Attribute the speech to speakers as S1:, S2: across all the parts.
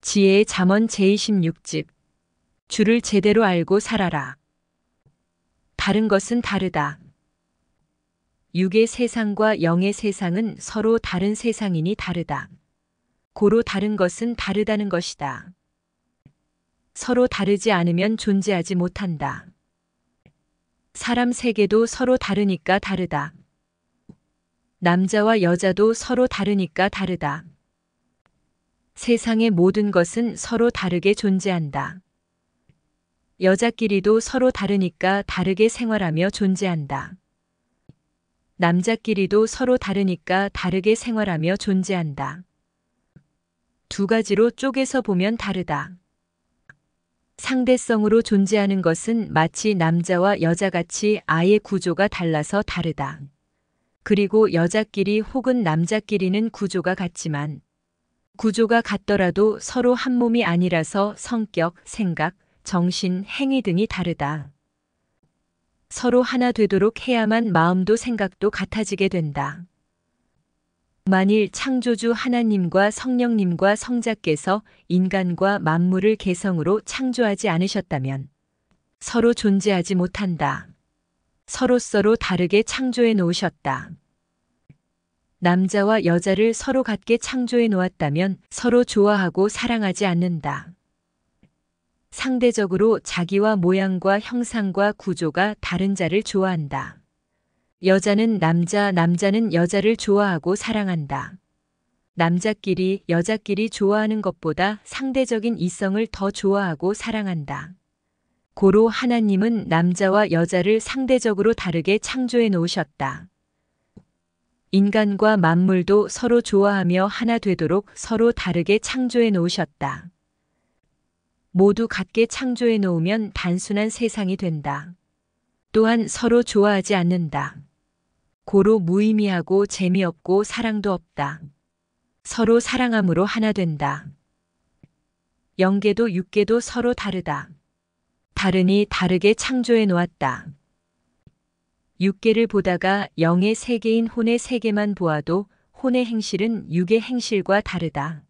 S1: 지혜의 잠언 제26집. 주를 제대로 알고 살아라. 다른 것은 다르다. 육의 세상과 영의 세상은 서로 다른 세상이니 다르다. 고로 다른 것은 다르다는 것이다. 서로 다르지 않으면 존재하지 못한다. 사람 세계도 서로 다르니까 다르다. 남자와 여자도 서로 다르니까 다르다. 세상의 모든 것은 서로 다르게 존재한다. 여자끼리도 서로 다르니까 다르게 생활하며 존재한다. 남자끼리도 서로 다르니까 다르게 생활하며 존재한다. 두 가지로 쪼개서 보면 다르다. 상대성으로 존재하는 것은 마치 남자와 여자같이 아의 구조가 달라서 다르다. 그리고 여자끼리 혹은 남자끼리는 구조가 같지만 구조가 같더라도 서로 한 몸이 아니라서 성격, 생각, 정신, 행위 등이 다르다. 서로 하나 되도록 해야만 마음도 생각도 같아지게 된다. 만일 창조주 하나님과 성령님과 성자께서 인간과 만물을 개성으로 창조하지 않으셨다면 서로 존재하지 못한다. 서로 다르게 창조해 놓으셨다. 남자와 여자를 서로 같게 창조해 놓았다면 서로 좋아하고 사랑하지 않는다. 상대적으로 자기와 모양과 형상과 구조가 다른 자를 좋아한다. 여자는 남자, 남자는 여자를 좋아하고 사랑한다. 남자끼리, 여자끼리 좋아하는 것보다 상대적인 이성을 더 좋아하고 사랑한다. 고로 하나님은 남자와 여자를 상대적으로 다르게 창조해 놓으셨다. 인간과 만물도 서로 좋아하며 하나 되도록 서로 다르게 창조해 놓으셨다. 모두 같게 창조해 놓으면 단순한 세상이 된다. 또한 서로 좋아하지 않는다. 고로 무의미하고 재미없고 사랑도 없다. 서로 사랑함으로 하나 된다. 영계도 육계도 서로 다르다. 다르니 다르게 창조해 놓았다. 육계를 보다가 영의 세계인 혼의 세계만 보아도 혼의 행실은 육의 행실과 다르다.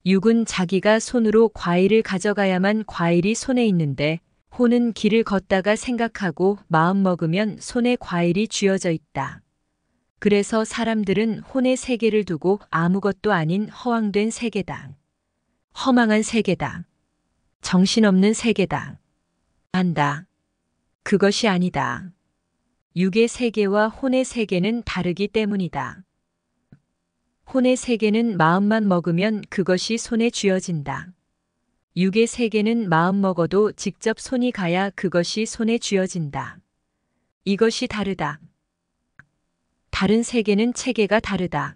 S1: 육은 자기가 손으로 과일을 가져가야만 과일이 손에 있는데 혼은 길을 걷다가 생각하고 마음 먹으면 손에 과일이 쥐어져 있다. 그래서 사람들은 혼의 세계를 두고 아무것도 아닌 허황된 세계다. 허망한 세계다. 정신없는 세계다. 한다. 그것이 아니다. 육의 세계와 혼의 세계는 다르기 때문이다. 혼의 세계는 마음만 먹으면 그것이 손에 쥐어진다. 육의 세계는 마음 먹어도 직접 손이 가야 그것이 손에 쥐어진다. 이것이 다르다. 다른 세계는 체계가 다르다.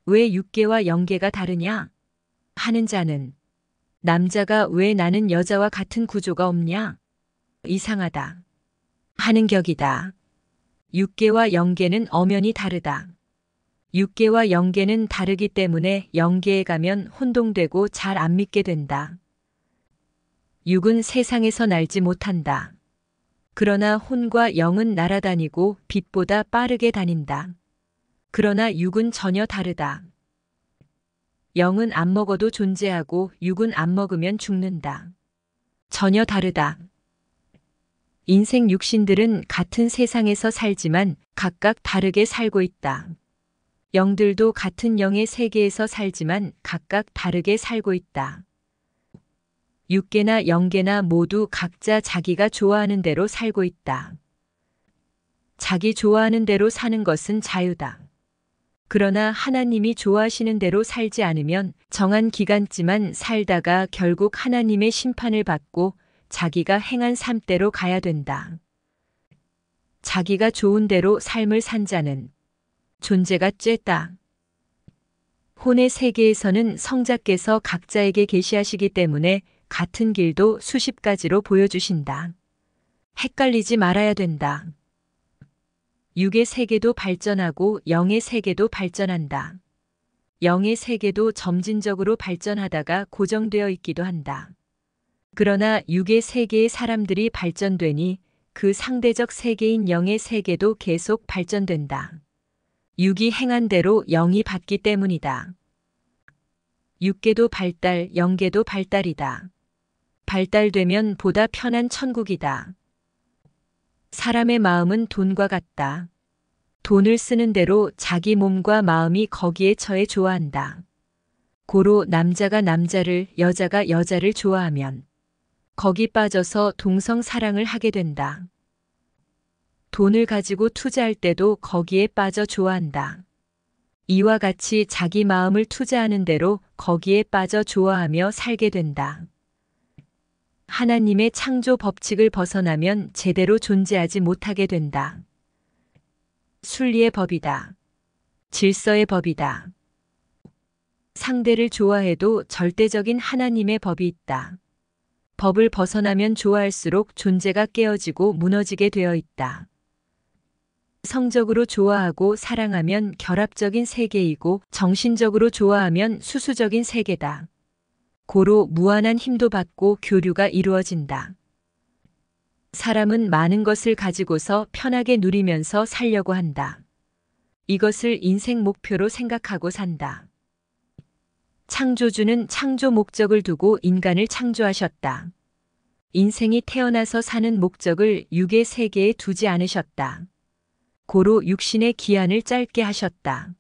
S1: 왜 육계와 영계가 다르냐? 하는 자는 남자가 왜 나는 여자와 같은 구조가 없냐? 이상하다. 하는 격이다. 육계와 영계는 엄연히 다르다. 육계와 영계는 다르기 때문에 영계에 가면 혼동되고 잘 안 믿게 된다. 육은 세상에서 날지 못한다. 그러나 혼과 영은 날아다니고 빛보다 빠르게 다닌다. 그러나 육은 전혀 다르다. 영은 안 먹어도 존재하고 육은 안 먹으면 죽는다. 전혀 다르다. 인생 육신들은 같은 세상에서 살지만 각각 다르게 살고 있다. 영들도 같은 영의 세계에서 살지만 각각 다르게 살고 있다. 육계나 영계나 모두 각자 자기가 좋아하는 대로 살고 있다. 자기 좋아하는 대로 사는 것은 자유다. 그러나 하나님이 좋아하시는 대로 살지 않으면 정한 기간쯤만 살다가 결국 하나님의 심판을 받고 자기가 행한 삶대로 가야 된다. 자기가 좋은 대로 삶을 산 자는 존재가 쬐다. 혼의 세계에서는 성자께서 각자에게 계시하시기 때문에 같은 길도 수십 가지로 보여주신다. 헷갈리지 말아야 된다. 육의 세계도 발전하고 영의 세계도 발전한다. 영의 세계도 점진적으로 발전하다가 고정되어 있기도 한다. 그러나 육의 세계의 사람들이 발전되니 그 상대적 세계인 영의 세계도 계속 발전된다. 육이 행한 대로 영이 받기 때문이다. 6개도 발달, 0개도 발달이다. 발달되면 보다 편한 천국이다. 사람의 마음은 돈과 같다. 돈을 쓰는 대로 자기 몸과 마음이 거기에 처해 좋아한다. 고로 남자가 남자를, 여자가 여자를 좋아하면 거기 빠져서 동성 사랑을 하게 된다. 돈을 가지고 투자할 때도 거기에 빠져 좋아한다. 이와 같이 자기 마음을 투자하는 대로 거기에 빠져 좋아하며 살게 된다. 하나님의 창조 법칙을 벗어나면 제대로 존재하지 못하게 된다. 순리의 법이다. 질서의 법이다. 상대를 좋아해도 절대적인 하나님의 법이 있다. 법을 벗어나면 좋아할수록 존재가 깨어지고 무너지게 되어 있다. 성적으로 좋아하고 사랑하면 결합적인 세계이고 정신적으로 좋아하면 수수적인 세계다. 고로 무한한 힘도 받고 교류가 이루어진다. 사람은 많은 것을 가지고서 편하게 누리면서 살려고 한다. 이것을 인생 목표로 생각하고 산다. 창조주는 창조 목적을 두고 인간을 창조하셨다. 인생이 태어나서 사는 목적을 육의 세계에 두지 않으셨다. 고로 육신의 기한을 짧게 하셨다.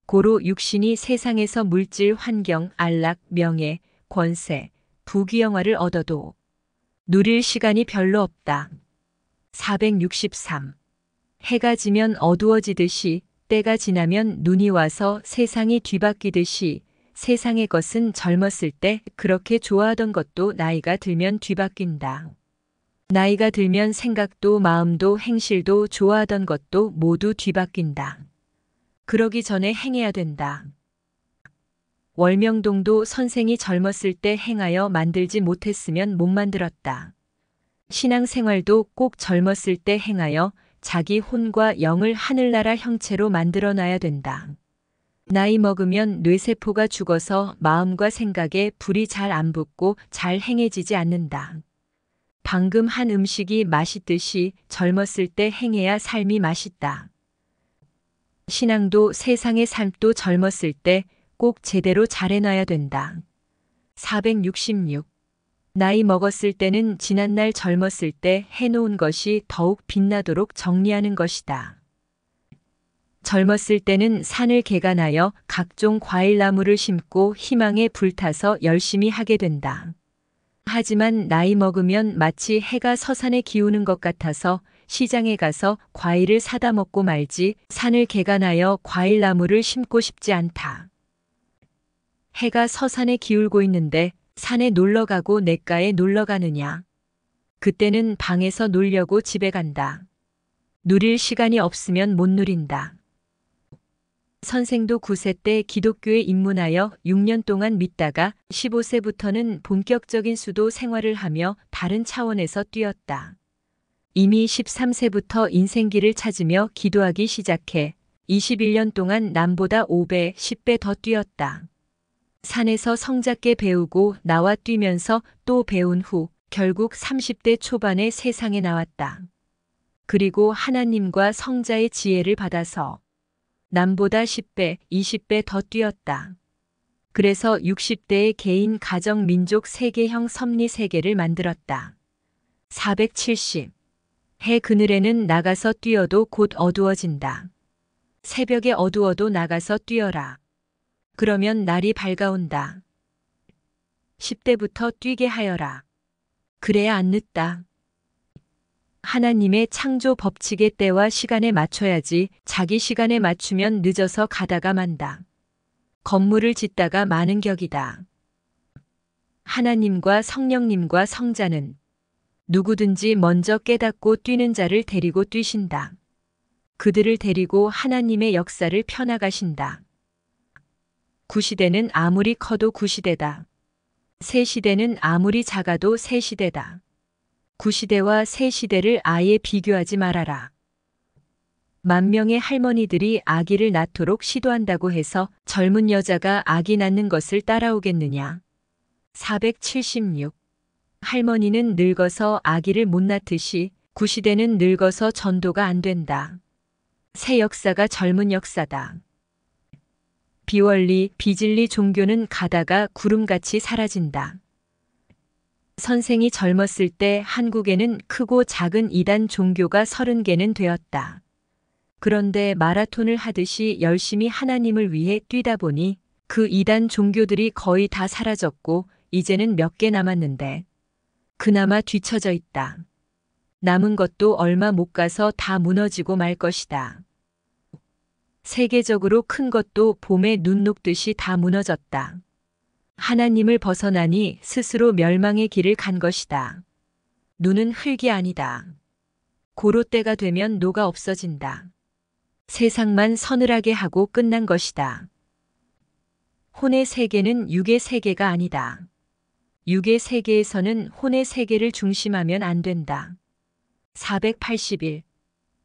S1: 고로 육신이 세상에서 물질, 환경, 안락, 명예, 권세, 부귀영화를 얻어도 누릴 시간이 별로 없다. 463. 해가 지면 어두워지듯이 때가 지나면 눈이 와서 세상이 뒤바뀌듯이 세상의 것은 젊었을 때 그렇게 좋아하던 것도 나이가 들면 뒤바뀐다. 나이가 들면 생각도 마음도 행실도 좋아하던 것도 모두 뒤바뀐다. 그러기 전에 행해야 된다. 월명동도 선생이 젊었을 때 행하여 만들지 못했으면 못 만들었다. 신앙생활도 꼭 젊었을 때 행하여 자기 혼과 영을 하늘나라 형체로 만들어놔야 된다. 나이 먹으면 뇌세포가 죽어서 마음과 생각에 불이 잘 안 붙고 잘 행해지지 않는다. 방금 한 음식이 맛있듯이 젊었을 때 행해야 삶이 맛있다. 신앙도 세상의 삶도 젊었을 때 꼭 제대로 잘 해놔야 된다. 466. 나이 먹었을 때는 지난날 젊었을 때 해놓은 것이 더욱 빛나도록 정리하는 것이다. 젊었을 때는 산을 개간하여 각종 과일나무를 심고 희망에 불타서 열심히 하게 된다. 하지만 나이 먹으면 마치 해가 서산에 기우는 것 같아서 시장에 가서 과일을 사다 먹고 말지 산을 개간하여 과일나무를 심고 싶지 않다. 해가 서산에 기울고 있는데 산에 놀러 가고 냇가에 놀러 가느냐. 그때는 방에서 놀려고 집에 간다. 누릴 시간이 없으면 못 누린다. 선생도 9세 때 기독교에 입문하여 6년 동안 믿다가 15세부터는 본격적인 수도 생활을 하며 다른 차원에서 뛰었다. 이미 13세부터 인생길을 찾으며 기도하기 시작해 21년 동안 남보다 5배, 10배 더 뛰었다. 산에서 성작게 배우고 나와 뛰면서 또 배운 후 결국 30대 초반에 세상에 나왔다. 그리고 하나님과 성자의 지혜를 받아서 남보다 10배, 20배 더 뛰었다. 그래서 60대의 개인 가정 민족 세계형 섭리 세계를 만들었다. 470. 해 그늘에는 나가서 뛰어도 곧 어두워진다. 새벽에 어두워도 나가서 뛰어라. 그러면 날이 밝아온다. 10대부터 뛰게 하여라. 그래야 안 늦다. 하나님의 창조 법칙의 때와 시간에 맞춰야지 자기 시간에 맞추면 늦어서 가다가 만다. 건물을 짓다가 마는 격이다. 하나님과 성령님과 성자는 누구든지 먼저 깨닫고 뛰는 자를 데리고 뛰신다. 그들을 데리고 하나님의 역사를 펴나가신다. 구시대는 아무리 커도 구시대다. 새시대는 아무리 작아도 새시대다. 구시대와 새시대를 아예 비교하지 말아라. 만명의 할머니들이 아기를 낳도록 시도한다고 해서 젊은 여자가 아기 낳는 것을 따라오겠느냐. 476. 할머니는 늙어서 아기를 못 낳듯이 구시대는 늙어서 전도가 안 된다. 새 역사가 젊은 역사다. 비원리, 비진리 종교는 가다가 구름같이 사라진다. 선생이 젊었을 때 한국에는 크고 작은 이단 종교가 30개는 되었다. 그런데 마라톤을 하듯이 열심히 하나님을 위해 뛰다 보니 그 이단 종교들이 거의 다 사라졌고 이제는 몇 개 남았는데 그나마 뒤처져 있다. 남은 것도 얼마 못 가서 다 무너지고 말 것이다. 세계적으로 큰 것도 봄에 눈 녹듯이 다 무너졌다. 하나님을 벗어나니 스스로 멸망의 길을 간 것이다. 눈은 흙이 아니다. 고로 때가 되면 녹아 없어진다. 세상만 서늘하게 하고 끝난 것이다. 혼의 세계는 육의 세계가 아니다. 육의 세계에서는 혼의 세계를 중심하면 안 된다. 481.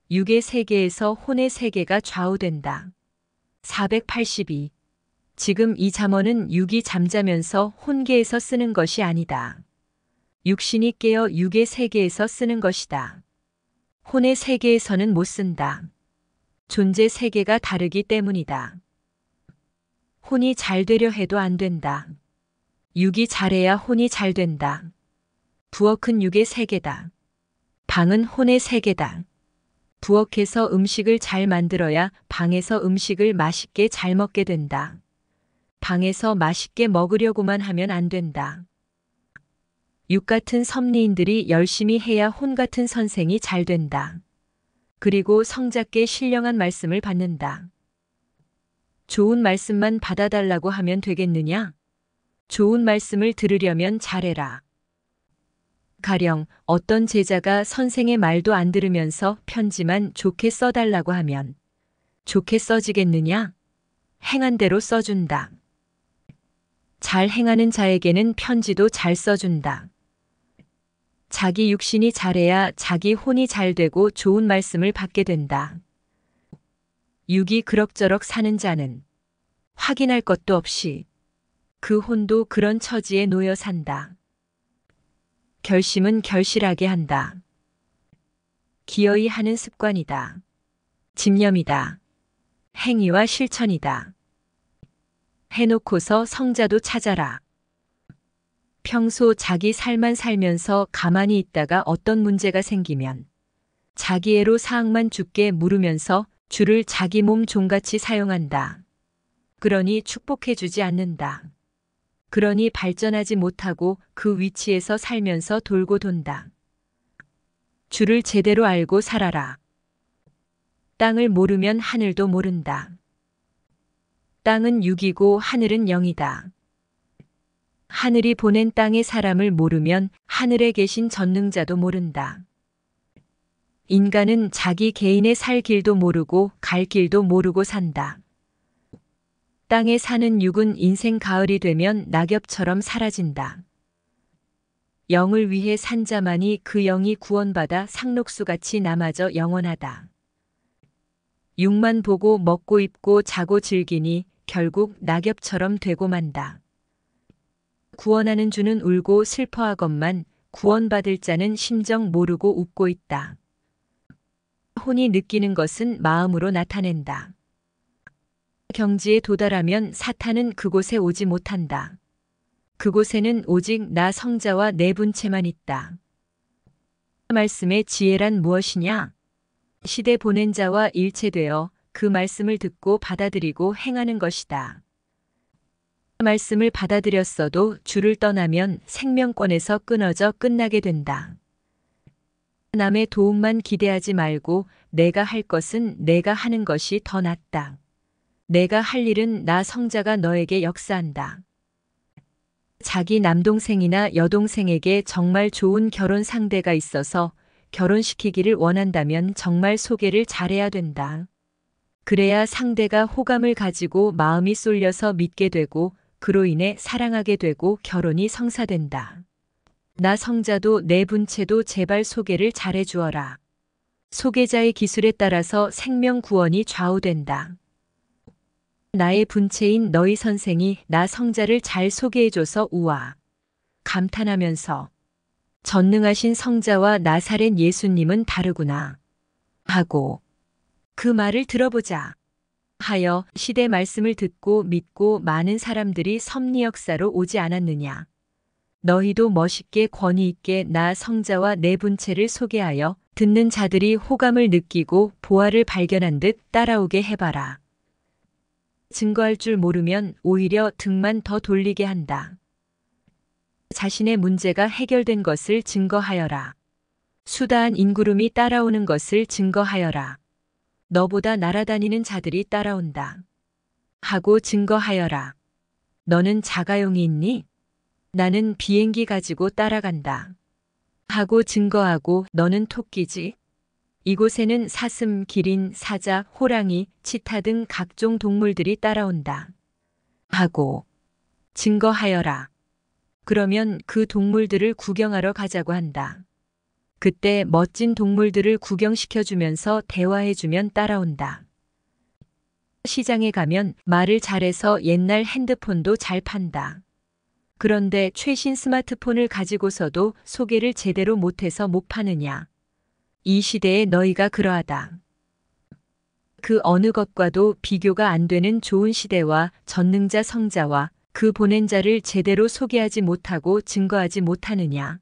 S1: 육의 세계에서 혼의 세계가 좌우된다. 482. 지금 이 잠언은 육이 잠자면서 혼계에서 쓰는 것이 아니다. 육신이 깨어 육의 세계에서 쓰는 것이다. 혼의 세계에서는 못 쓴다. 존재 세계가 다르기 때문이다. 혼이 잘 되려 해도 안 된다. 육이 잘해야 혼이 잘 된다. 부엌은 육의 세계다. 방은 혼의 세계다. 부엌에서 음식을 잘 만들어야 방에서 음식을 맛있게 잘 먹게 된다. 방에서 맛있게 먹으려고만 하면 안 된다. 육 같은 섭리인들이 열심히 해야 혼 같은 선생이 잘 된다. 그리고 성작게 신령한 말씀을 받는다. 좋은 말씀만 받아달라고 하면 되겠느냐? 좋은 말씀을 들으려면 잘해라. 가령 어떤 제자가 선생의 말도 안 들으면서 편지만 좋게 써달라고 하면 좋게 써지겠느냐? 행한 대로 써준다. 잘 행하는 자에게는 편지도 잘 써준다. 자기 육신이 잘해야 자기 혼이 잘 되고 좋은 말씀을 받게 된다. 육이 그럭저럭 사는 자는 확인할 것도 없이 그 혼도 그런 처지에 놓여 산다. 결심은 결실하게 한다. 기어이 하는 습관이다. 집념이다. 행위와 실천이다. 해놓고서 성자도 찾아라. 평소 자기 삶만 살면서 가만히 있다가 어떤 문제가 생기면 자기 애로 사항만 주께 물으면서 주를 자기 몸 종같이 사용한다. 그러니 축복해주지 않는다. 그러니 발전하지 못하고 그 위치에서 살면서 돌고 돈다. 주를 제대로 알고 살아라. 땅을 모르면 하늘도 모른다. 땅은 육이고 하늘은 영이다. 하늘이 보낸 땅의 사람을 모르면 하늘에 계신 전능자도 모른다. 인간은 자기 개인의 살 길도 모르고 갈 길도 모르고 산다. 땅에 사는 육은 인생 가을이 되면 낙엽처럼 사라진다. 영을 위해 산 자만이 그 영이 구원받아 상록수같이 남아져 영원하다. 육만 보고 먹고 입고 자고 즐기니 결국 낙엽처럼 되고 만다. 구원하는 주는 울고 슬퍼하건만 구원받을 자는 심정 모르고 웃고 있다. 혼이 느끼는 것은 마음으로 나타낸다. 경지에 도달하면 사탄은 그곳에 오지 못한다. 그곳에는 오직 나 성자와 내 분체만 있다. 말씀의 지혜란 무엇이냐? 시대 보낸 자와 일체되어 그 말씀을 듣고 받아들이고 행하는 것이다. 말씀을 받아들였어도 주를 떠나면 생명권에서 끊어져 끝나게 된다. 남의 도움만 기대하지 말고 내가 할 것은 내가 하는 것이 더 낫다. 내가 할 일은 나 성자가 너에게 역사한다. 자기 남동생이나 여동생에게 정말 좋은 결혼 상대가 있어서 결혼시키기를 원한다면 정말 소개를 잘해야 된다. 그래야 상대가 호감을 가지고 마음이 쏠려서 믿게 되고 그로 인해 사랑하게 되고 결혼이 성사된다. 나 성자도 내 분체도 제발 소개를 잘해 주어라. 소개자의 기술에 따라서 생명 구원이 좌우된다. 나의 분체인 너희 선생이 나 성자를 잘 소개해줘서 우와 감탄하면서 전능하신 성자와 나사렛 예수님은 다르구나 하고 그 말을 들어보자. 하여 시대 말씀을 듣고 믿고 많은 사람들이 섭리 역사로 오지 않았느냐. 너희도 멋있게 권위 있게 나 성자와 내 분체를 소개하여 듣는 자들이 호감을 느끼고 보화를 발견한 듯 따라오게 해봐라. 증거할 줄 모르면 오히려 등만 더 돌리게 한다. 자신의 문제가 해결된 것을 증거하여라. 수다한 인구름이 따라오는 것을 증거하여라. 너보다 날아다니는 자들이 따라온다. 하고 증거하여라. 너는 자가용이 있니? 나는 비행기 가지고 따라간다. 하고 증거하고 너는 토끼지? 이곳에는 사슴, 기린, 사자, 호랑이, 치타 등 각종 동물들이 따라온다. 하고 증거하여라. 그러면 그 동물들을 구경하러 가자고 한다. 그때 멋진 동물들을 구경시켜주면서 대화해주면 따라온다. 시장에 가면 말을 잘해서 옛날 핸드폰도 잘 판다. 그런데 최신 스마트폰을 가지고서도 소개를 제대로 못해서 못 파느냐. 이 시대에 너희가 그러하다. 그 어느 것과도 비교가 안 되는 좋은 시대와 전능자 성자와 그 보낸 자를 제대로 소개하지 못하고 증거하지 못하느냐.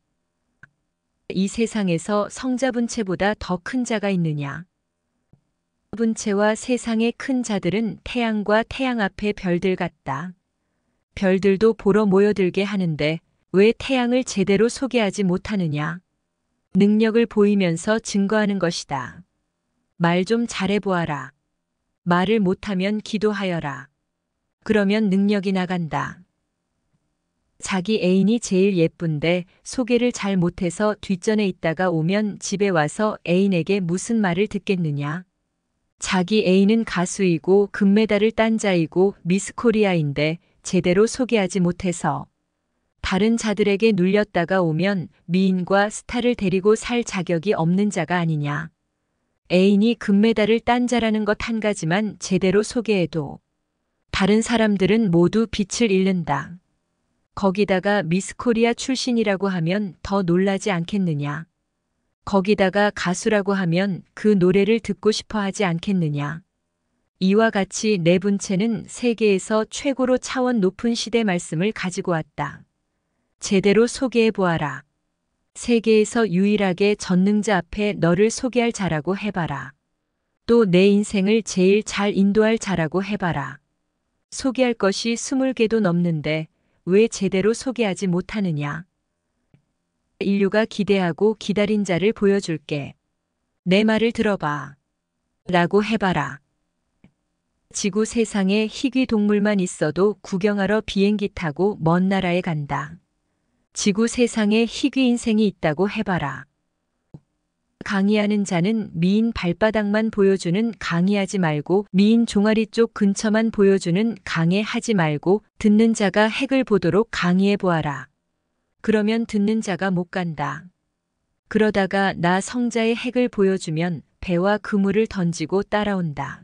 S1: 이 세상에서 성자 분체보다 더 큰 자가 있느냐. 분체와 세상의 큰 자들은 태양과 태양 앞의 별들 같다. 별들도 보러 모여들게 하는데 왜 태양을 제대로 소개하지 못하느냐. 능력을 보이면서 증거하는 것이다. 말 좀 잘해보아라. 말을 못하면 기도하여라. 그러면 능력이 나간다. 자기 애인이 제일 예쁜데 소개를 잘 못해서 뒷전에 있다가 오면 집에 와서 애인에게 무슨 말을 듣겠느냐. 자기 애인은 가수이고 금메달을 딴 자이고 미스코리아인데 제대로 소개하지 못해서 다른 자들에게 눌렸다가 오면 미인과 스타를 데리고 살 자격이 없는 자가 아니냐. 애인이 금메달을 딴 자라는 것 한 가지만 제대로 소개해도 다른 사람들은 모두 빛을 잃는다. 거기다가 미스코리아 출신이라고 하면 더 놀라지 않겠느냐. 거기다가 가수라고 하면 그 노래를 듣고 싶어 하지 않겠느냐. 이와 같이 내 분체는 세계에서 최고로 차원 높은 시대 말씀을 가지고 왔다. 제대로 소개해 보아라. 세계에서 유일하게 전능자 앞에 너를 소개할 자라고 해봐라. 또 내 인생을 제일 잘 인도할 자라고 해봐라. 소개할 것이 20개도 넘는데 왜 제대로 소개하지 못하느냐. 인류가 기대하고 기다린 자를 보여줄게. 내 말을 들어봐. 라고 해봐라. 지구 세상에 희귀 동물만 있어도 구경하러 비행기 타고 먼 나라에 간다. 지구 세상에 희귀 인생이 있다고 해봐라. 강의하는 자는 미인 발바닥만 보여주는 강의하지 말고 미인 종아리 쪽 근처만 보여주는 강의하지 말고 듣는 자가 핵을 보도록 강의해 보아라. 그러면 듣는 자가 못 간다. 그러다가 나 성자의 핵을 보여주면 배와 그물을 던지고 따라온다.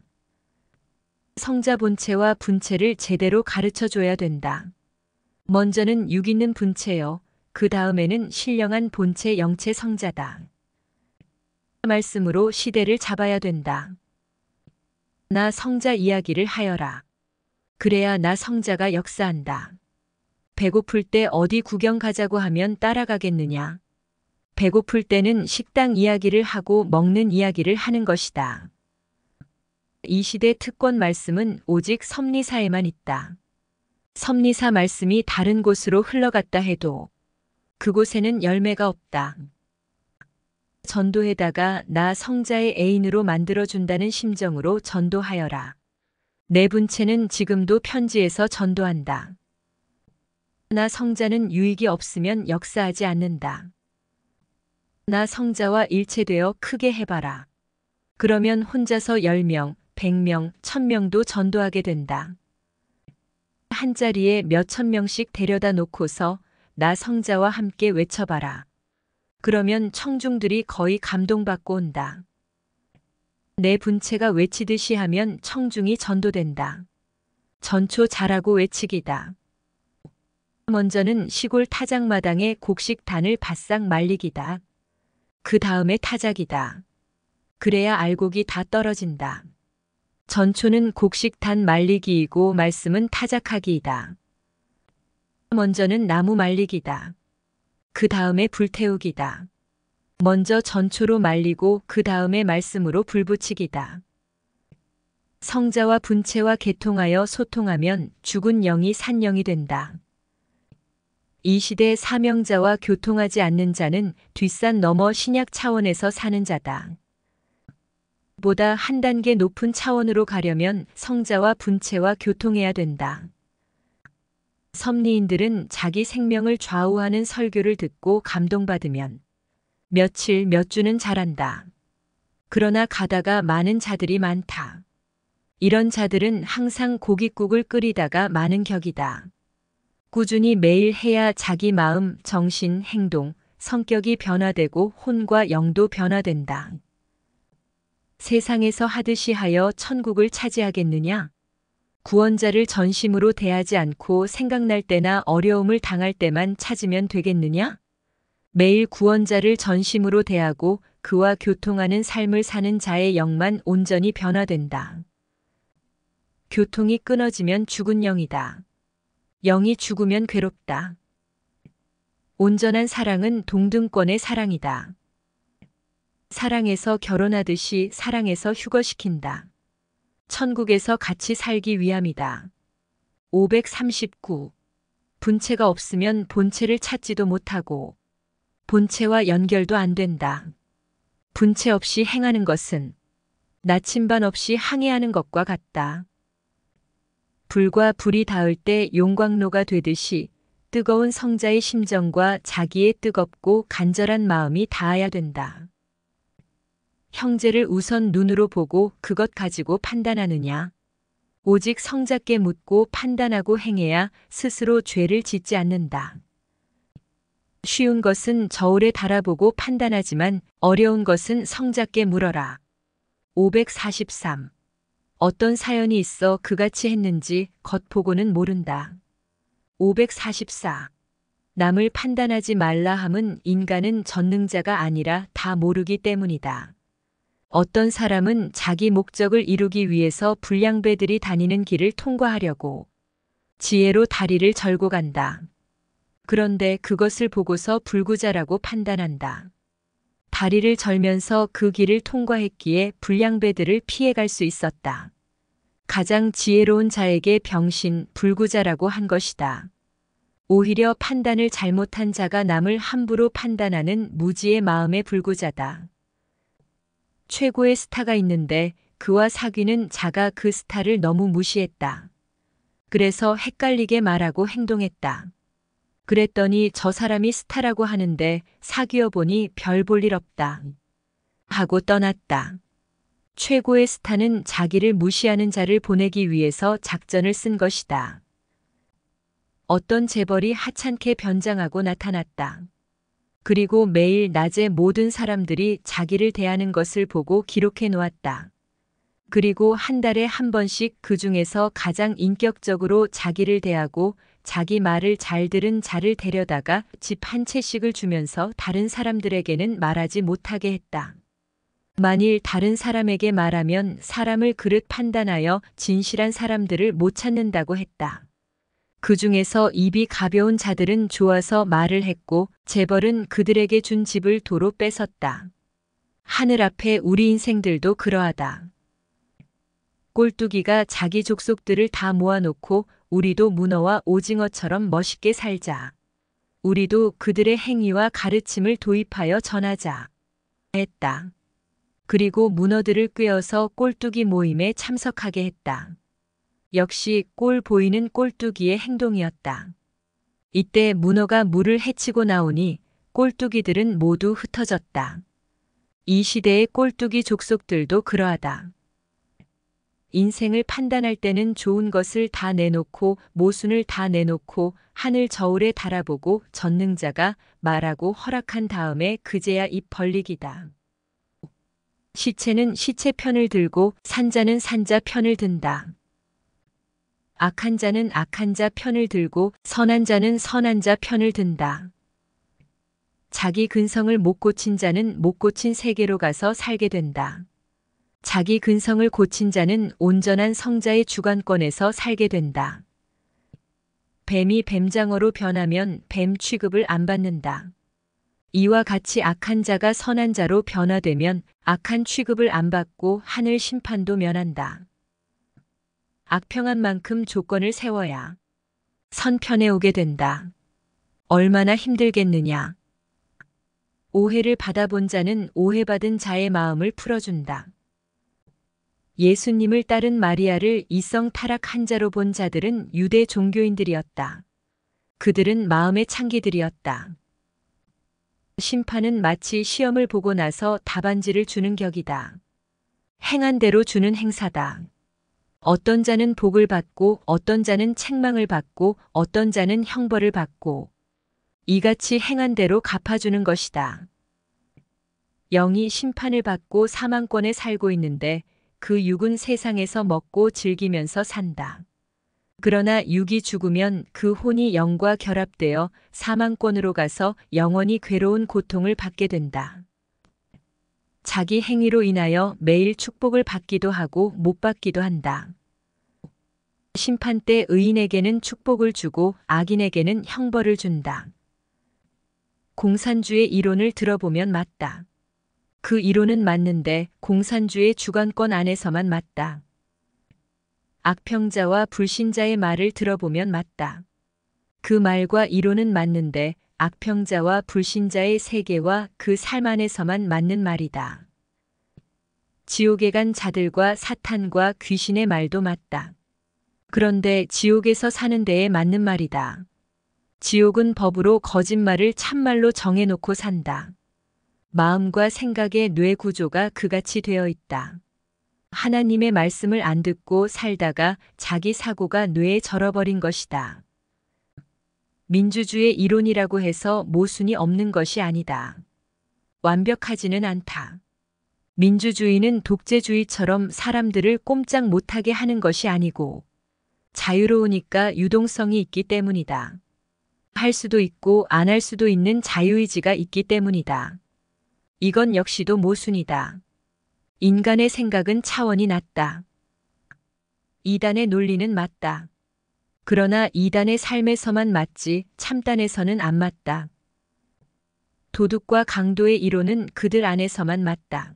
S1: 성자 본체와 분체를 제대로 가르쳐 줘야 된다. 먼저는 육 있는 분체요. 그 다음에는 신령한 본체 영체 성자다. 말씀으로 시대를 잡아야 된다. 나 성자 이야기를 하여라. 그래야 나 성자가 역사한다. 배고플 때 어디 구경 가자고 하면 따라가겠느냐. 배고플 때는 식당 이야기를 하고 먹는 이야기를 하는 것이다. 이 시대 특권 말씀은 오직 섭리사에만 있다. 섭리사 말씀이 다른 곳으로 흘러갔다 해도 그곳에는 열매가 없다. 전도에다가 나 성자의 애인으로 만들어준다는 심정으로 전도하여라. 내 분체는 지금도 편지에서 전도한다. 나 성자는 유익이 없으면 역사하지 않는다. 나 성자와 일체되어 크게 해봐라. 그러면 혼자서 10명, 100명, 1000명도 전도하게 된다. 한 자리에 몇천 명씩 데려다 놓고서 나 성자와 함께 외쳐봐라. 그러면 청중들이 거의 감동받고 온다. 내 분체가 외치듯이 하면 청중이 전도된다. 전초 잘하고 외치기다. 먼저는 시골 타작마당에 곡식단을 바싹 말리기다. 그 다음에 타작이다. 그래야 알곡이 다 떨어진다. 전초는 곡식단 말리기이고 말씀은 타작하기이다. 먼저는 나무 말리기다. 그 다음에 불태우기다. 먼저 전초로 말리고 그 다음에 말씀으로 불붙이기다. 성자와 분체와 개통하여 소통하면 죽은 영이 산 영이 된다. 이 시대 사명자와 교통하지 않는 자는 뒷산 넘어 신약 차원에서 사는 자다. 보다 한 단계 높은 차원으로 가려면 성자와 분체와 교통해야 된다. 섭리인들은 자기 생명을 좌우하는 설교를 듣고 감동받으면 며칠 몇 주는 잘한다. 그러나 가다가 많은 자들이 많다. 이런 자들은 항상 고깃국을 끓이다가 마는 격이다. 꾸준히 매일 해야 자기 마음, 정신, 행동, 성격이 변화되고 혼과 영도 변화된다. 세상에서 하듯이 하여 천국을 차지하겠느냐? 구원자를 전심으로 대하지 않고 생각날 때나 어려움을 당할 때만 찾으면 되겠느냐? 매일 구원자를 전심으로 대하고 그와 교통하는 삶을 사는 자의 영만 온전히 변화된다. 교통이 끊어지면 죽은 영이다. 영이 죽으면 괴롭다. 온전한 사랑은 동등권의 사랑이다. 사랑에서 결혼하듯이 사랑에서 휴거시킨다. 천국에서 같이 살기 위함이다. 539. 분체가 없으면 본체를 찾지도 못하고 본체와 연결도 안 된다. 분체 없이 행하는 것은 나침반 없이 항해하는 것과 같다. 불과 불이 닿을 때 용광로가 되듯이 뜨거운 성자의 심정과 자기의 뜨겁고 간절한 마음이 닿아야 된다. 형제를 우선 눈으로 보고 그것 가지고 판단하느냐? 오직 성자께 묻고 판단하고 행해야 스스로 죄를 짓지 않는다. 쉬운 것은 저울에 달아보고 판단하지만 어려운 것은 성자께 물어라. 543. 어떤 사연이 있어 그같이 했는지 겉보고는 모른다. 544. 남을 판단하지 말라 함은 인간은 전능자가 아니라 다 모르기 때문이다. 어떤 사람은 자기 목적을 이루기 위해서 불량배들이 다니는 길을 통과하려고 지혜로 다리를 절고 간다. 그런데 그것을 보고서 불구자라고 판단한다. 다리를 절면서 그 길을 통과했기에 불량배들을 피해갈 수 있었다. 가장 지혜로운 자에게 병신, 불구자라고 한 것이다. 오히려 판단을 잘못한 자가 남을 함부로 판단하는 무지의 마음의 불구자다. 최고의 스타가 있는데 그와 사귀는 자가 그 스타를 너무 무시했다. 그래서 헷갈리게 말하고 행동했다. 그랬더니 저 사람이 스타라고 하는데 사귀어 보니 별 볼 일 없다. 하고 떠났다. 최고의 스타는 자기를 무시하는 자를 보내기 위해서 작전을 쓴 것이다. 어떤 재벌이 하찮게 변장하고 나타났다. 그리고 매일 낮에 모든 사람들이 자기를 대하는 것을 보고 기록해 놓았다. 그리고 한 달에 한 번씩 그 중에서 가장 인격적으로 자기를 대하고 자기 말을 잘 들은 자를 데려다가 집 한 채씩을 주면서 다른 사람들에게는 말하지 못하게 했다. 만일 다른 사람에게 말하면 사람을 그릇 판단하여 진실한 사람들을 못 찾는다고 했다. 그 중에서 입이 가벼운 자들은 좋아서 말을 했고 재벌은 그들에게 준 집을 도로 뺏었다. 하늘 앞에 우리 인생들도 그러하다. 꼴뚜기가 자기 족속들을 다 모아놓고 우리도 문어와 오징어처럼 멋있게 살자. 우리도 그들의 행위와 가르침을 도입하여 전하자. 했다. 그리고 문어들을 꿰어서 꼴뚜기 모임에 참석하게 했다. 역시 꼴 보이는 꼴뚜기의 행동이었다. 이때 문어가 물을 헤치고 나오니 꼴뚜기들은 모두 흩어졌다. 이 시대의 꼴뚜기 족속들도 그러하다. 인생을 판단할 때는 좋은 것을 다 내놓고 모순을 다 내놓고 하늘 저울에 달아보고 전능자가 말하고 허락한 다음에 그제야 입 벌리기다. 시체는 시체 편을 들고 산자는 산자 편을 든다. 악한 자는 악한 자 편을 들고 선한 자는 선한 자 편을 든다. 자기 근성을 못 고친 자는 못 고친 세계로 가서 살게 된다. 자기 근성을 고친 자는 온전한 성자의 주관권에서 살게 된다. 뱀이 뱀장어로 변하면 뱀 취급을 안 받는다. 이와 같이 악한 자가 선한 자로 변화되면 악한 취급을 안 받고 하늘 심판도 면한다. 악평한 만큼 조건을 세워야 선편에 오게 된다. 얼마나 힘들겠느냐. 오해를 받아본 자는 오해받은 자의 마음을 풀어준다. 예수님을 따른 마리아를 이성 타락한 자로 본 자들은 유대 종교인들이었다. 그들은 마음의 창기들이었다. 심판은 마치 시험을 보고 나서 답안지를 주는 격이다. 행한 대로 주는 행사다. 어떤 자는 복을 받고 어떤 자는 책망을 받고 어떤 자는 형벌을 받고 이같이 행한 대로 갚아주는 것이다. 영이 심판을 받고 사망권에 살고 있는데 그 육은 세상에서 먹고 즐기면서 산다. 그러나 육이 죽으면 그 혼이 영과 결합되어 사망권으로 가서 영원히 괴로운 고통을 받게 된다. 자기 행위로 인하여 매일 축복을 받기도 하고 못 받기도 한다. 심판 때 의인에게는 축복을 주고 악인에게는 형벌을 준다. 공산주의 이론을 들어보면 맞다. 그 이론은 맞는데 공산주의 주관권 안에서만 맞다. 악평자와 불신자의 말을 들어보면 맞다. 그 말과 이론은 맞는데 악평자와 불신자의 세계와 그 삶 안에서만 맞는 말이다. 지옥에 간 자들과 사탄과 귀신의 말도 맞다. 그런데 지옥에서 사는 데에 맞는 말이다. 지옥은 법으로 거짓말을 참말로 정해놓고 산다. 마음과 생각의 뇌 구조가 그같이 되어 있다. 하나님의 말씀을 안 듣고 살다가 자기 사고가 뇌에 절어버린 것이다. 민주주의 이론이라고 해서 모순이 없는 것이 아니다. 완벽하지는 않다. 민주주의는 독재주의처럼 사람들을 꼼짝 못하게 하는 것이 아니고 자유로우니까 유동성이 있기 때문이다. 할 수도 있고 안 할 수도 있는 자유의지가 있기 때문이다. 이건 역시도 모순이다. 인간의 생각은 차원이 낮다. 이단의 논리는 맞다. 그러나 이단의 삶에서만 맞지 참단에서는 안 맞다. 도둑과 강도의 이론은 그들 안에서만 맞다.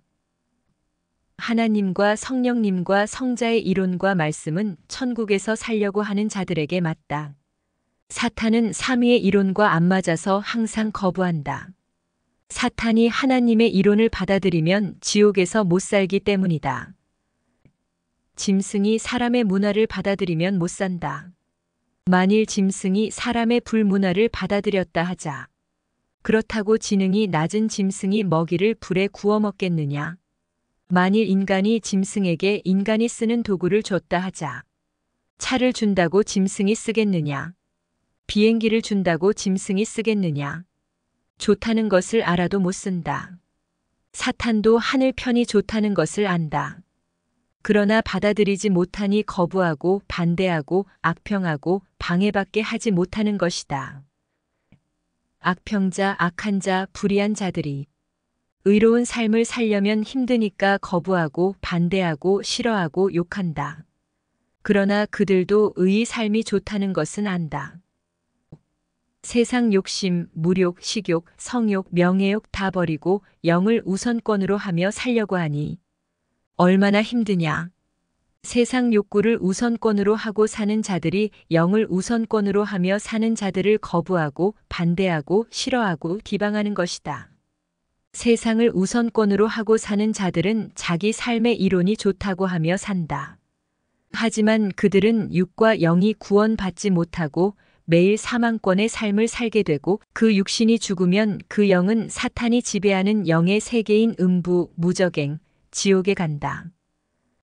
S1: 하나님과 성령님과 성자의 이론과 말씀은 천국에서 살려고 하는 자들에게 맞다. 사탄은 삼위의 이론과 안 맞아서 항상 거부한다. 사탄이 하나님의 이론을 받아들이면 지옥에서 못 살기 때문이다. 짐승이 사람의 문화를 받아들이면 못 산다. 만일 짐승이 사람의 불문화를 받아들였다 하자. 그렇다고 지능이 낮은 짐승이 먹이를 불에 구워 먹겠느냐? 만일 인간이 짐승에게 인간이 쓰는 도구를 줬다 하자. 차를 준다고 짐승이 쓰겠느냐? 비행기를 준다고 짐승이 쓰겠느냐? 좋다는 것을 알아도 못 쓴다. 사탄도 하늘 편이 좋다는 것을 안다. 그러나 받아들이지 못하니 거부하고 반대하고 악평하고 방해받게 하지 못하는 것이다. 악평자, 악한 자, 불의한 자들이 의로운 삶을 살려면 힘드니까 거부하고 반대하고 싫어하고 욕한다. 그러나 그들도 의의 삶이 좋다는 것은 안다. 세상 욕심, 무욕, 식욕, 성욕, 명예욕 다 버리고 영을 우선권으로 하며 살려고 하니 얼마나 힘드냐. 세상 욕구를 우선권으로 하고 사는 자들이 영을 우선권으로 하며 사는 자들을 거부하고 반대하고 싫어하고 비방하는 것이다. 세상을 우선권으로 하고 사는 자들은 자기 삶의 이론이 좋다고 하며 산다. 하지만 그들은 육과 영이 구원받지 못하고 매일 사망권의 삶을 살게 되고 그 육신이 죽으면 그 영은 사탄이 지배하는 영의 세계인 음부, 무저갱, 지옥에 간다.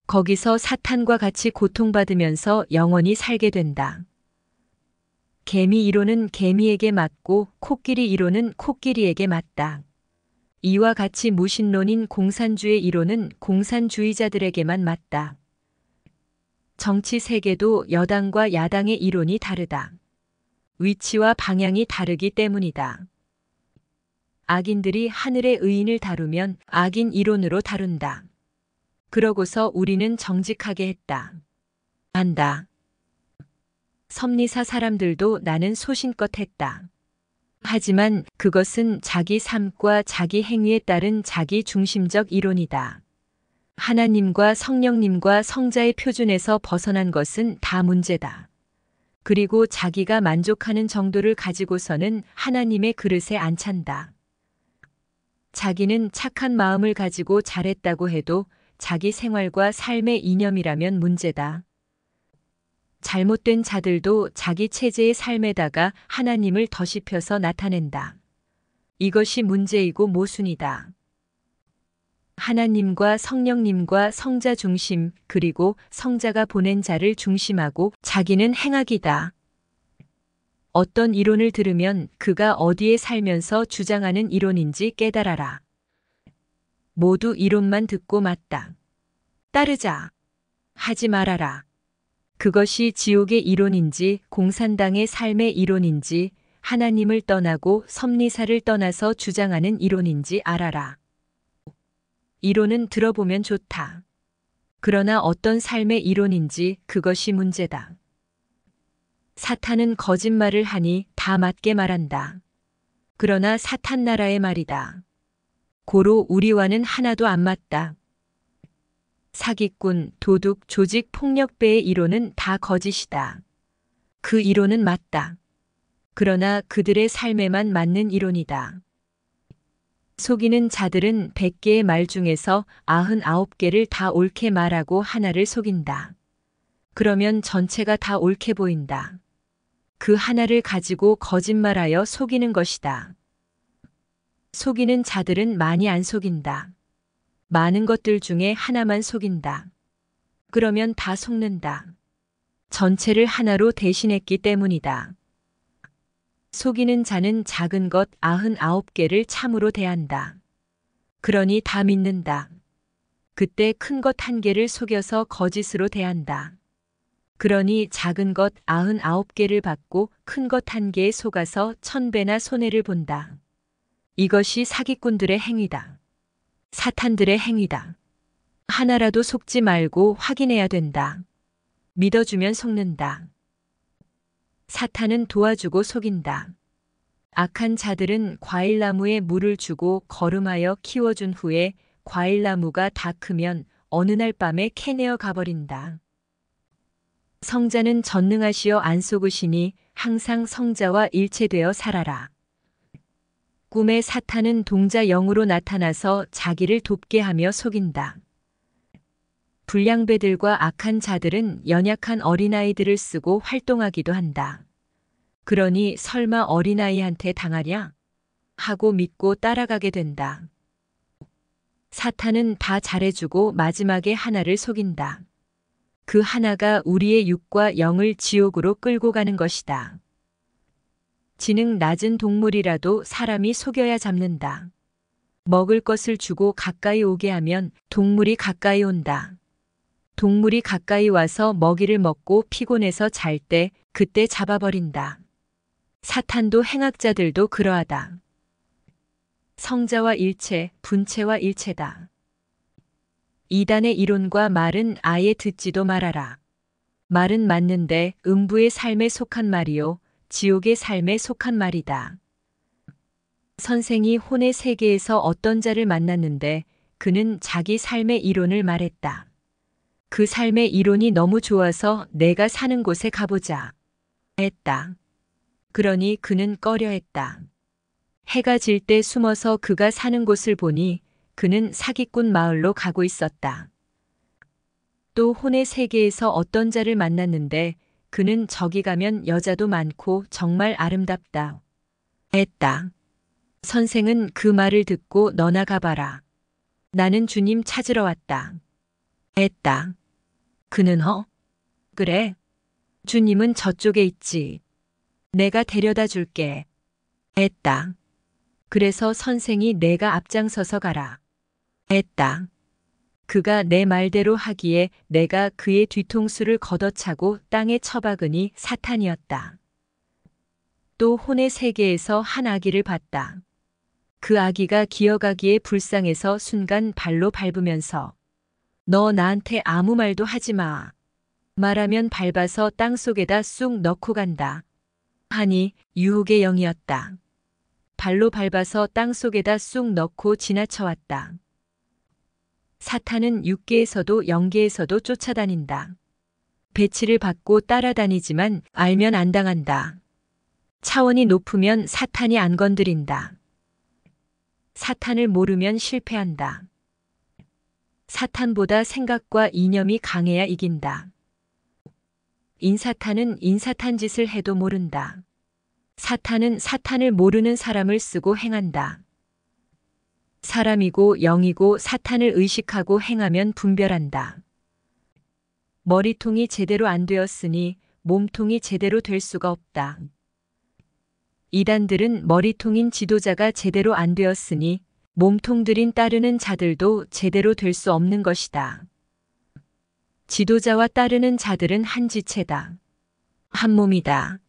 S1: 거기서 사탄과 같이 고통받으면서 영원히 살게 된다. 개미 이론은 개미에게 맞고 코끼리 이론은 코끼리에게 맞다. 이와 같이 무신론인 공산주의 이론은 공산주의자들에게만 맞다. 정치 세계도 여당과 야당의 이론이 다르다. 위치와 방향이 다르기 때문이다. 악인들이 하늘의 의인을 다루면 악인 이론으로 다룬다. 그러고서 우리는 정직하게 했다. 안다. 섭리사 사람들도 나는 소신껏 했다. 하지만 그것은 자기 삶과 자기 행위에 따른 자기 중심적 이론이다. 하나님과 성령님과 성자의 표준에서 벗어난 것은 다 문제다. 그리고 자기가 만족하는 정도를 가지고서는 하나님의 그릇에 안 찬다. 자기는 착한 마음을 가지고 잘했다고 해도 자기 생활과 삶의 이념이라면 문제다. 잘못된 자들도 자기 체제의 삶에다가 하나님을 덧입혀서 나타낸다. 이것이 문제이고 모순이다. 하나님과 성령님과 성자 중심, 그리고 성자가 보낸 자를 중심하고 자기는 행악이다. 어떤 이론을 들으면 그가 어디에 살면서 주장하는 이론인지 깨달아라. 모두 이론만 듣고 맞다. 따르자. 하지 말아라. 그것이 지옥의 이론인지 공산당의 삶의 이론인지 하나님을 떠나고 섭리사를 떠나서 주장하는 이론인지 알아라. 이론은 들어보면 좋다. 그러나 어떤 삶의 이론인지 그것이 문제다. 사탄은 거짓말을 하니 다 맞게 말한다. 그러나 사탄 나라의 말이다. 고로 우리와는 하나도 안 맞다. 사기꾼, 도둑, 조직, 폭력배의 이론은 다 거짓이다. 그 이론은 맞다. 그러나 그들의 삶에만 맞는 이론이다. 속이는 자들은 100개의 말 중에서 99개를 다 옳게 말하고 하나를 속인다. 그러면 전체가 다 옳게 보인다. 그 하나를 가지고 거짓말하여 속이는 것이다. 속이는 자들은 많이 안 속인다. 많은 것들 중에 하나만 속인다. 그러면 다 속는다. 전체를 하나로 대신했기 때문이다. 속이는 자는 작은 것 99개를 참으로 대한다. 그러니 다 믿는다. 그때 큰 것 1개를 속여서 거짓으로 대한다. 그러니 작은 것 99개를 받고 큰 것 1개에 속아서 1000배나 손해를 본다. 이것이 사기꾼들의 행위다. 사탄들의 행위다. 하나라도 속지 말고 확인해야 된다. 믿어주면 속는다. 사탄은 도와주고 속인다. 악한 자들은 과일나무에 물을 주고 거름하여 키워준 후에 과일나무가 다 크면 어느 날 밤에 캐내어 가버린다. 성자는 전능하시어 안 속으시니 항상 성자와 일체되어 살아라. 꿈에 사탄은 동자 영으로 나타나서 자기를 돕게 하며 속인다. 불량배들과 악한 자들은 연약한 어린아이들을 쓰고 활동하기도 한다. 그러니 설마 어린아이한테 당하랴? 하고 믿고 따라가게 된다. 사탄은 다 잘해주고 마지막에 하나를 속인다. 그 하나가 우리의 육과 영을 지옥으로 끌고 가는 것이다. 지능 낮은 동물이라도 사람이 속여야 잡는다. 먹을 것을 주고 가까이 오게 하면 동물이 가까이 온다. 동물이 가까이 와서 먹이를 먹고 피곤해서 잘 때 그때 잡아버린다. 사탄도 행악자들도 그러하다. 성자와 일체, 분체와 일체다. 이단의 이론과 말은 아예 듣지도 말아라. 말은 맞는데 음부의 삶에 속한 말이요, 지옥의 삶에 속한 말이다. 선생이 혼의 세계에서 어떤 자를 만났는데 그는 자기 삶의 이론을 말했다. 그 삶의 이론이 너무 좋아서 내가 사는 곳에 가보자 했다. 그러니 그는 꺼려했다. 해가 질 때 숨어서 그가 사는 곳을 보니 그는 사기꾼 마을로 가고 있었다. 또 혼의 세계에서 어떤 자를 만났는데 그는 저기 가면 여자도 많고 정말 아름답다 했다. 선생은 그 말을 듣고 너나 가봐라. 나는 주님 찾으러 왔다 했다. 그는 그래. 주님은 저쪽에 있지. 내가 데려다 줄게 했다. 그래서 선생이 내가 앞장서서 가라 했다. 그가 내 말대로 하기에 내가 그의 뒤통수를 걷어차고 땅에 처박으니 사탄이었다. 또 혼의 세계에서 한 아기를 봤다. 그 아기가 기어가기에 불쌍해서 순간 발로 밟으면서 너 나한테 아무 말도 하지 마. 말하면 밟아서 땅속에다 쑥 넣고 간다. 하니 유혹의 영이었다. 발로 밟아서 땅속에다 쑥 넣고 지나쳐왔다. 사탄은 육계에서도 영계에서도 쫓아다닌다. 배치를 받고 따라다니지만 알면 안 당한다. 차원이 높으면 사탄이 안 건드린다. 사탄을 모르면 실패한다. 사탄보다 생각과 이념이 강해야 이긴다. 인사탄은 인사탄 짓을 해도 모른다. 사탄은 사탄을 모르는 사람을 쓰고 행한다. 사람이고 영이고 사탄을 의식하고 행하면 분별한다. 머리통이 제대로 안 되었으니 몸통이 제대로 될 수가 없다. 이단들은 머리통인 지도자가 제대로 안 되었으니 몸통들인 따르는 자들도 제대로 될 수 없는 것이다. 지도자와 따르는 자들은 한 지체다. 한 몸이다.